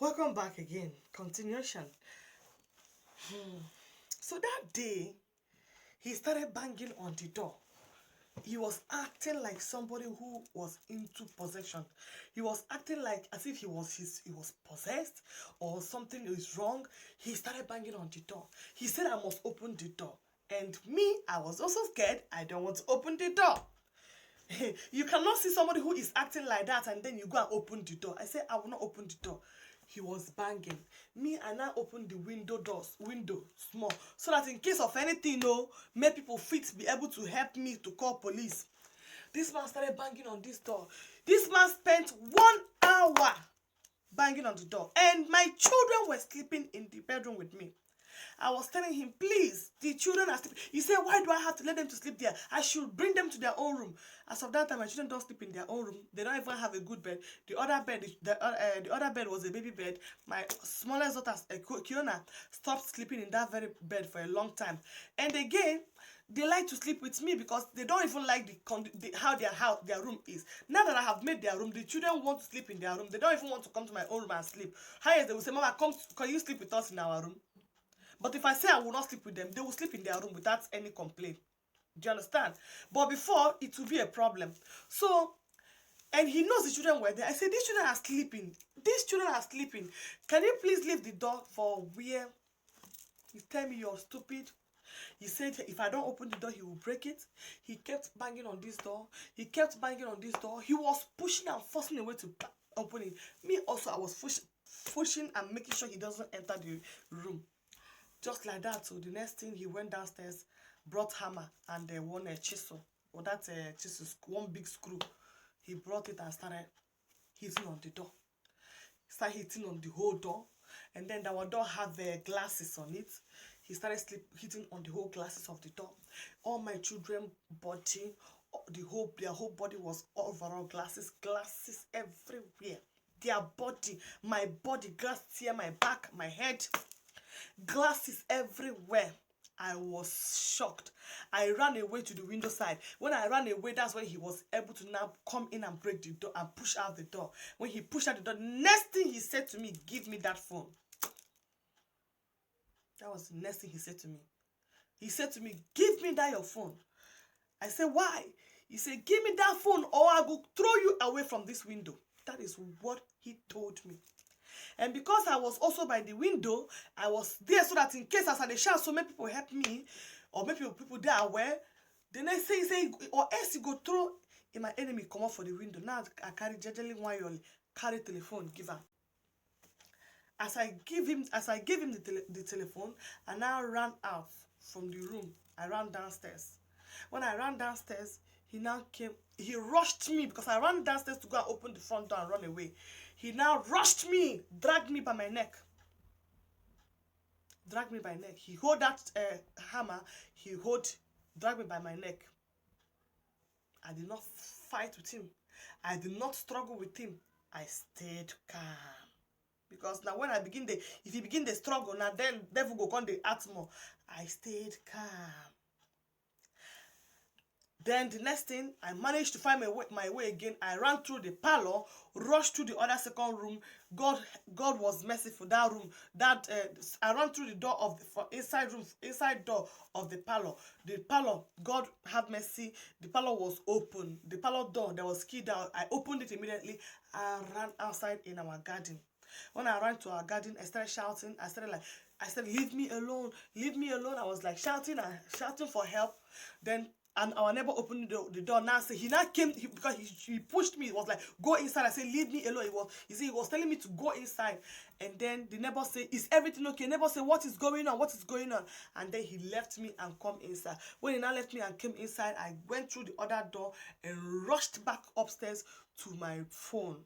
Welcome back again. Continuation. So that day, he started banging on the door. He was acting like somebody who was into possession. He was acting like as if he was possessed or something is wrong. He started banging on the door. He said I must open the door. And me, I was also scared. I don't want to open the door. You cannot see somebody who is acting like that and then you go and open the door. I said, I will not open the door. He was banging. Me, I now opened the window small, so that in case of anything, make people fit be able to help me to call police. This man started banging on this door. This man spent 1 hour banging on the door, and my children were sleeping in the bedroom with me. I was telling him, please, the children are sleeping. He said, why do I have to let them to sleep there? I should bring them to their own room. As of that time, my children don't sleep in their own room. They don't even have a good bed. The other bed was a baby bed. My smallest daughter, Kiona, stopped sleeping in that very bed for a long time. And again, they like to sleep with me because they don't even like how their room is. Now that I have made their room, the children want to sleep in their room. They don't even want to come to my own room and sleep. Highest, they will say, Mama, can you sleep with us in our room? But if I say I will not sleep with them, they will sleep in their room without any complaint. Do you understand? But before, it will be a problem. So, and he knows the children were there. I said, these children are sleeping. These children are sleeping. Can you please leave the door for where? He tell me you're stupid. He said if I don't open the door, he will break it. He kept banging on this door. He kept banging on this door. He was pushing and forcing a way to open it. Me also, I was pushing and making sure he doesn't enter the room. Just like that, so the next thing, he went downstairs, brought hammer and one chisel, or that chisel, one big screw. He brought it and started hitting on the door. Started hitting on the whole door, and then our door had glasses on it. He started hitting on the whole glasses of the door. All my children body, their whole body was overall glasses everywhere. Their body, my body, glass here, my back, my head. Glasses everywhere. I was shocked. I ran away to the window side. When I ran away, that's when he was able to now come in and break the door and push out the door. When he pushed out the door, next thing he said to me, give me that phone. That was the next thing he said to me. He said to me, give me that your phone. I said, why? He said, give me that phone or I will throw you away from this window. That is what he told me. And because I was also by the window, I was there so that in case as I shout, so many people help me, or maybe people there aware, then I say, or else you go throw in my enemy come up for the window. Now I carry jejely one carry telephone, give her. As I gave him the telephone, I now ran out from the room. I ran downstairs. When I ran downstairs, he now came. He rushed me because I ran downstairs to go and open the front door and run away. He now rushed me, dragged me by my neck. Dragged me by my neck. He hold that hammer. Dragged me by my neck. I did not fight with him. I did not struggle with him. I stayed calm. Because now when if he begin the struggle, now then devil go come the act more. I stayed calm. Then the next thing, I managed to find my way again. I ran through the parlor, rushed to the other second room. God was merciful. That room, I ran through the door of the inside door of the parlor. The parlor, God have mercy. The parlor was open. The parlor door, there was key down. I opened it immediately. I ran outside in our garden. When I ran to our garden, I started shouting. I said, leave me alone, leave me alone. I was like shouting for help. Then. And our neighbor opened the door. Now he now came because he pushed me. It was like, go inside. I said, leave me alone. He was telling me to go inside. And then the neighbor said, is everything okay? Neighbor said, what is going on? What is going on? And then he left me and come inside. When he now left me and came inside, I went through the other door and rushed back upstairs to my phone.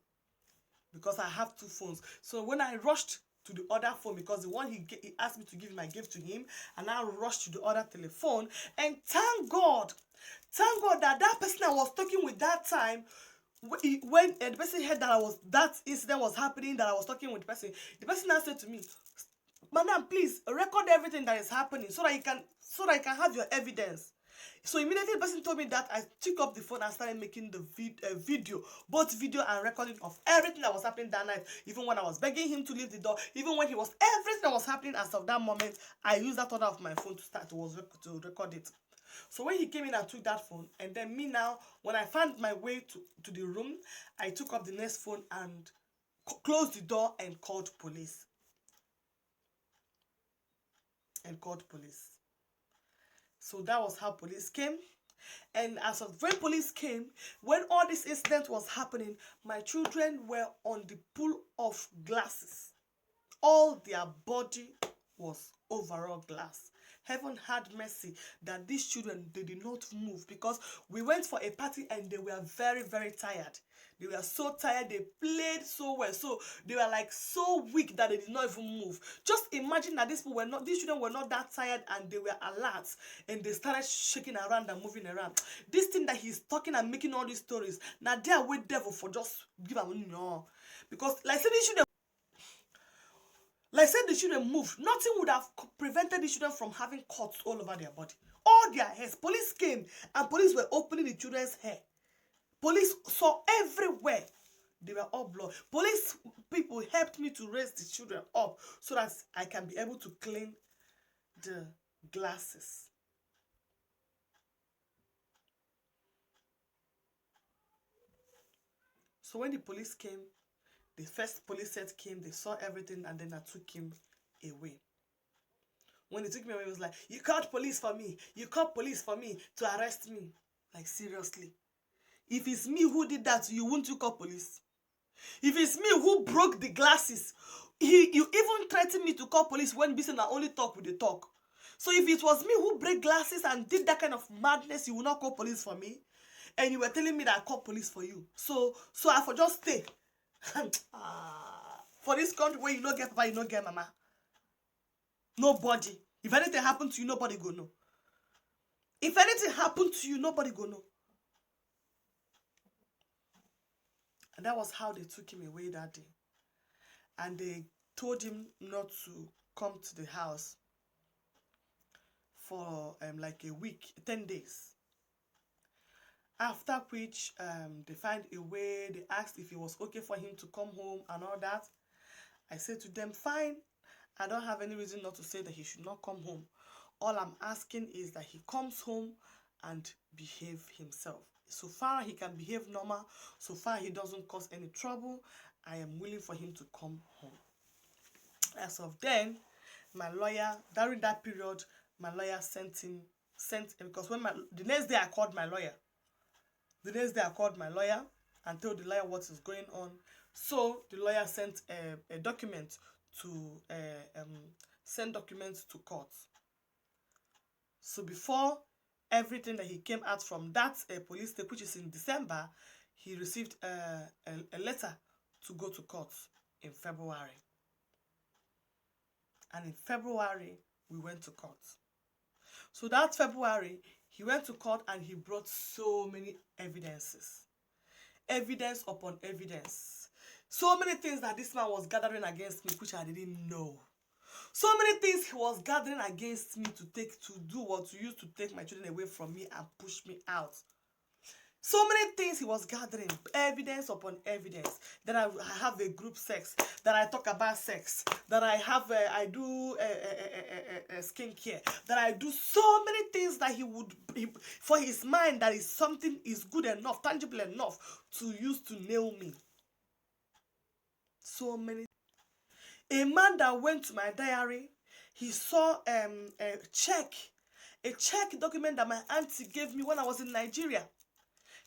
Because I have 2 phones. So when I rushed to the other phone, because the one he asked me to give him, I gave to him, and I rushed to the other telephone. And thank God that person I was talking with that time, when the person heard that incident was happening, that I was talking with the person now said to me, madam, please record everything that is happening so that you can have your evidence. So immediately the person told me that, I took up the phone and started making the video, both video and recording of everything that was happening that night. Even when I was begging him to leave the door, even when everything that was happening as of that moment, I used that order of my phone to record it. So when he came in and took that phone, and then me now, when I found my way to the room, I took up the next phone and closed the door and called police. So that was how police came. And as of when police came, when all this incident was happening, my children were on the pool of glasses. All their body was overall glass. Heaven had mercy that these children, they did not move, because we went for a party and they were very, very tired. They were so tired, they played so well, so they were like so weak that they did not even move. Just imagine that these children were not that tired, and they were alert, and they started shaking around and moving around. This thing that he's talking and making all these stories, now they are with devil for just give them no. Because like I said, the children moved. Nothing would have prevented the children from having cuts all over their body. All their hairs. Police came and police were opening the children's hair. Police saw everywhere. They were all blood. Police people helped me to raise the children up so that I can be able to clean the glasses. So when the police came, the first police set came, they saw everything, and then I took him away. When they took me away, it was like, you called police for me. You called police for me to arrest me. Like, seriously. If it's me who did that, you won't you call police? If it's me who broke the glasses, you even threatened me to call police when Bison I only talk with the talk. So if it was me who break glasses and did that kind of madness, you will not call police for me? And you were telling me that I called police for you. So I for just stay. For this country where you don't get papa, you don't get mama. Nobody. If anything happened to you, nobody go know. If anything happened to you, nobody go know. And that was how they took him away that day. And they told him not to come to the house for like a week, 10 days. After which, they find a way. They asked if it was okay for him to come home and all that. I said to them, fine. I don't have any reason not to say that he should not come home. All I'm asking is that he comes home and behave himself. So far he can behave normal, so far he doesn't cause any trouble, I am willing for him to come home. As of then, my lawyer, during that period, my lawyer sent him, because the next day I called my lawyer. And told the lawyer what is going on. So the lawyer sent a document to send documents to court. So before everything that he came out from that police state, which is in December, he received a letter to go to court in February. And in February, we went to court. So that February, he went to court and he brought so many evidences. Evidence upon evidence. So many things that this man was gathering against me, which I didn't know. So many things he was gathering against me to use to take my children away from me and push me out. So many things he was gathering, evidence upon evidence, that I have a group sex, that I talk about sex, that I do skincare, that I do so many things that for his mind, that is something is good enough, tangible enough to use to nail me. So many. A man that went to my diary, he saw a check document that my auntie gave me when I was in Nigeria.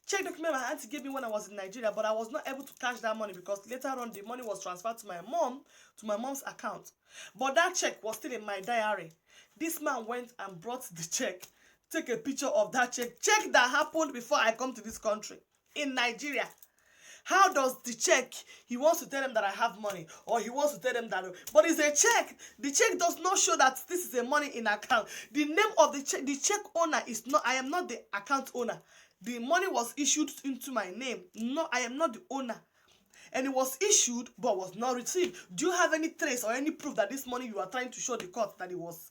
Check document my auntie gave me when I was in Nigeria, but I was not able to cash that money because later on the money was transferred to my mom's account. But that check was still in my diary. This man went and brought the check, take a picture of that check that happened before I come to this country, in Nigeria. How does the check, he wants to tell them that I have money, or he wants to tell them that, but it's a check. The check does not show that this is a money in account. The name of the check owner is not, I am not the account owner. The money was issued into my name. No, I am not the owner. And it was issued, but was not received. Do you have any trace or any proof that this money you are trying to show the court that it was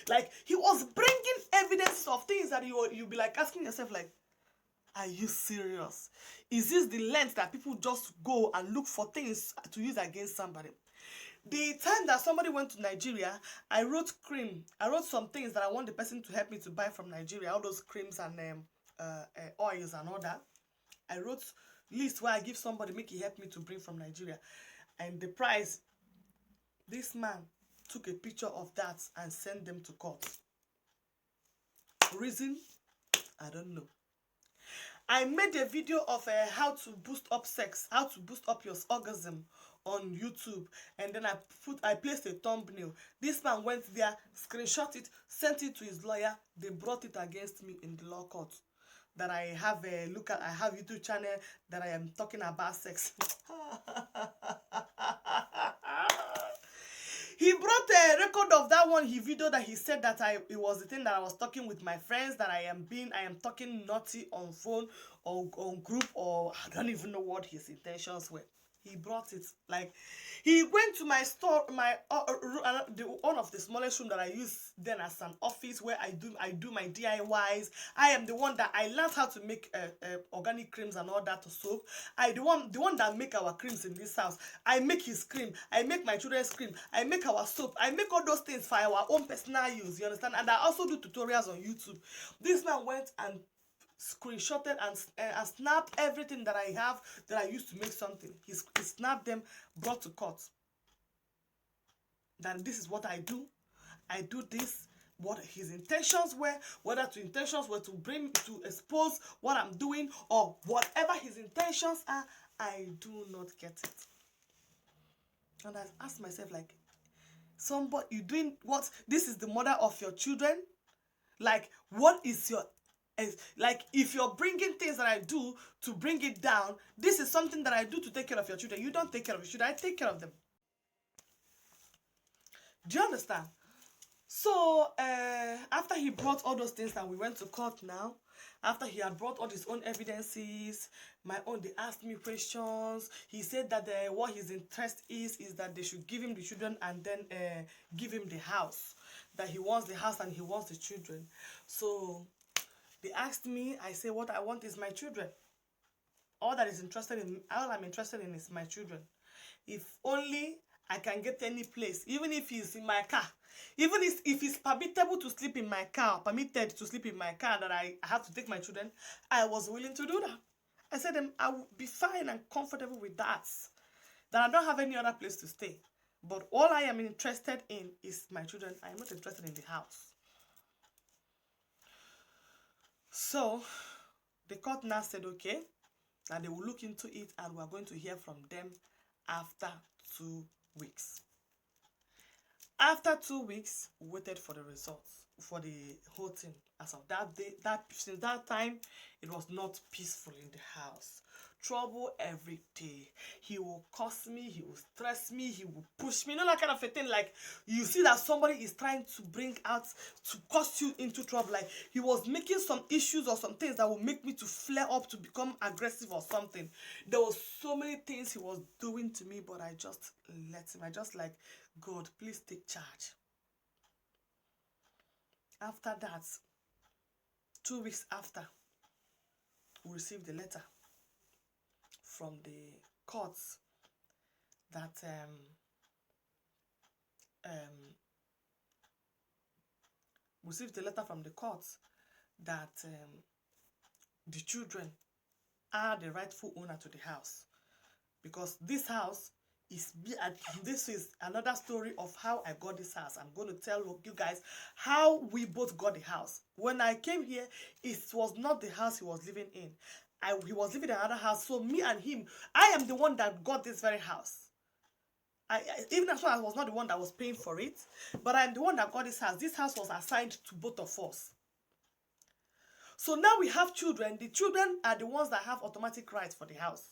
Like, he was bringing evidence of things that you'll be like asking yourself, like, are you serious? Is this the length that people just go and look for things to use against somebody? The time that somebody went to Nigeria, I wrote cream. I wrote some things that I want the person to help me to buy from Nigeria, all those creams and oils and all that. I wrote list where I give somebody, make it help me to bring from Nigeria. And the price, this man took a picture of that and sent them to court. Reason? I don't know. I made a video of how to boost up sex, how to boost up your orgasm on YouTube, and then I placed a thumbnail. This man went there, screenshot it, sent it to his lawyer. They brought it against me in the law court. That I have a I have YouTube channel that I am talking about sex. He brought a record of that one video that he said that it was the thing that I was talking with my friends, that I am talking naughty on phone or on group, or I don't even know what his intentions were. He brought it. Like, he went to my store, my one of the smallest room that I use then as an office, where I do my DIYs. I am the one that I learned how to make organic creams and all that to soap. I the one that make our creams in this house. I make his cream. I make my children's cream. I make our soap. I make all those things for our own personal use. You understand? And I also do tutorials on YouTube. This man went and screenshotted and snapped everything that I have that I used to make something. He snapped them, brought to court. Then this is what I do. I do this. What his intentions were, whether his intentions were to expose what I'm doing, or whatever his intentions are, I do not get it. And I asked myself, like, somebody, you doing what? This is the mother of your children? Like, what is your... Like, if you're bringing things that I do to bring it down, this is something that I do to take care of your children. You don't take care of your children. I take care of them. Do you understand? So, after he brought all those things, and we went to court now, after he had brought all his own evidences, they asked me questions. He said that what his interest is that they should give him the children and then give him the house. That he wants the house and he wants the children. So, they asked me, I say, what I want is my children. All I'm interested in is my children. If only I can get any place, even if he's in my car, even if it's permittable to sleep in my car, permitted to sleep in my car, that I have to take my children, I was willing to do that. I said, I would be fine and comfortable with that. That I don't have any other place to stay. But all I am interested in is my children. I am not interested in the house. So, the court now said, okay, that they will look into it and we are going to hear from them after 2 weeks. After 2 weeks, we waited for the results, for the whole thing. As of that day, since that time, it was not peaceful in the house. Trouble every day. He will curse me, he will stress me, he will push me. You know, that kind of a thing. Like, you see that somebody is trying to bring out, to cause you into trouble. Like, he was making some issues or some things that will make me to flare up, to become aggressive or something. There was so many things he was doing to me, but I just let him. I just like, God, please take charge. After that, 2 weeks after, we received a letter from the courts that received a letter from the courts that the children are the rightful owner to the house, because this house is this is another story of how I got this house. I'm going to tell you guys how we both got the house. When I came here, it was not the house he was living in. He was living in another house. So me and him, I am the one that got this very house. Even as well, I was not the one that was paying for it, but I'm the one that got this house. This house was assigned to both of us. So now we have children. The children are the ones that have automatic rights for the house.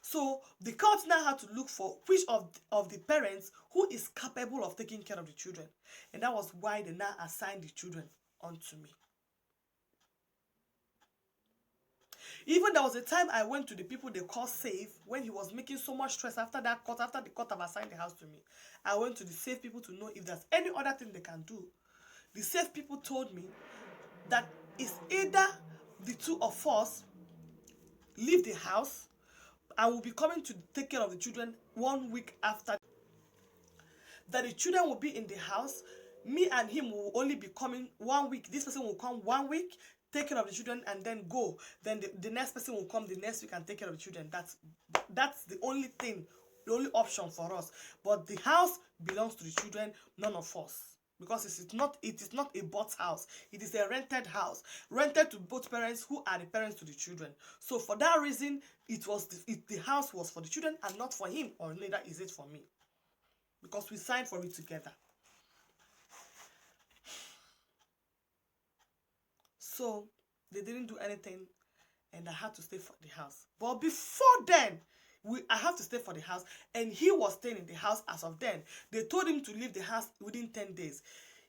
So the court now had to look for which of the parents who is capable of taking care of the children. And that was why they now assigned the children onto me. Even there was a time I went to the people they call safe when he was making so much stress after that court, after the court have assigned the house to me. I went to the safe people to know if there's any other thing they can do. The safe people told me that it's either the two of us leave the house and will be coming to take care of the children 1 week after. That the children will be in the house. Me and him will only be coming 1 week. This person will come 1 week, take care of the children, and then go. Then the next person will come the next week and take care of the children. That's the only thing, the only option for us. But the house belongs to the children, none of us. Because it is not a bought house. It is a rented house, rented to both parents who are the parents to the children. So for that reason, the house was for the children and not for him, or neither is it for me. Because we signed for it together. So they didn't do anything, and I had to stay for the house. But before then, I have to stay for the house, and he was staying in the house as of then. They told him to leave the house within 10 days,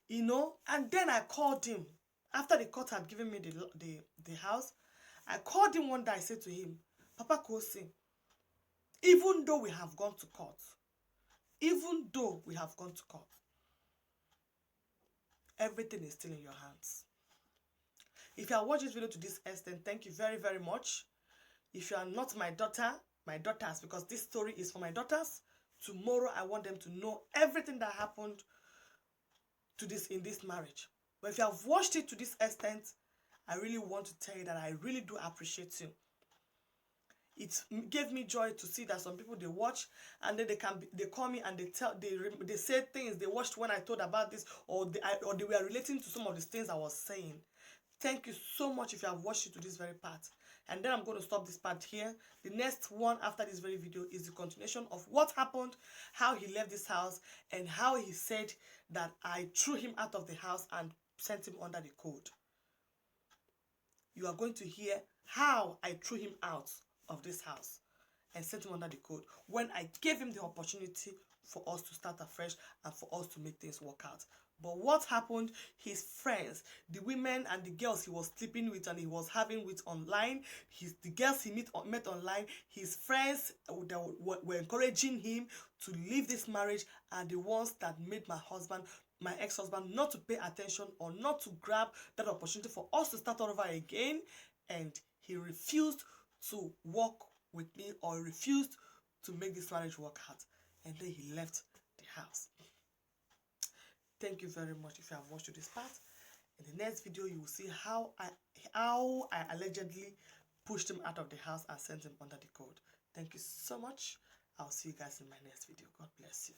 you know. And then I called him after the court had given me the house. I called him one day. I said to him, Papa Kosi, even though we have gone to court, everything is still in your hands. If you are watching this video to this extent, thank you very, very much. If you are not my daughters, because this story is for my daughters, tomorrow I want them to know everything that happened in this marriage. But if you have watched it to this extent, I really want to tell you that I really do appreciate you. It gave me joy to see that some people, they watch and then they call me and they say things they watched when I told about this, or they were relating to some of the things I was saying. Thank you so much if you have watched it to this very part. And then I'm going to stop this part here. The next one after this very video is the continuation of what happened, how he left this house, and how he said that I threw him out of the house and sent him under the code. You are going to hear how I threw him out of this house and sent him under the code when I gave him the opportunity for us to start afresh and for us to make things work out. But what happened, his friends, the women and the girls he was sleeping with and he was having with online, the girls he met online, his friends were encouraging him to leave this marriage, are the ones that made my ex-husband, not to pay attention or not to grab that opportunity for us to start all over again. And he refused to work with me, or refused to make this marriage work out. And then he left the house. Thank you very much if you have watched this part. In the next video, you will see how I allegedly pushed him out of the house and sent him under the code. Thank you so much. I'll see you guys in my next video. God bless you.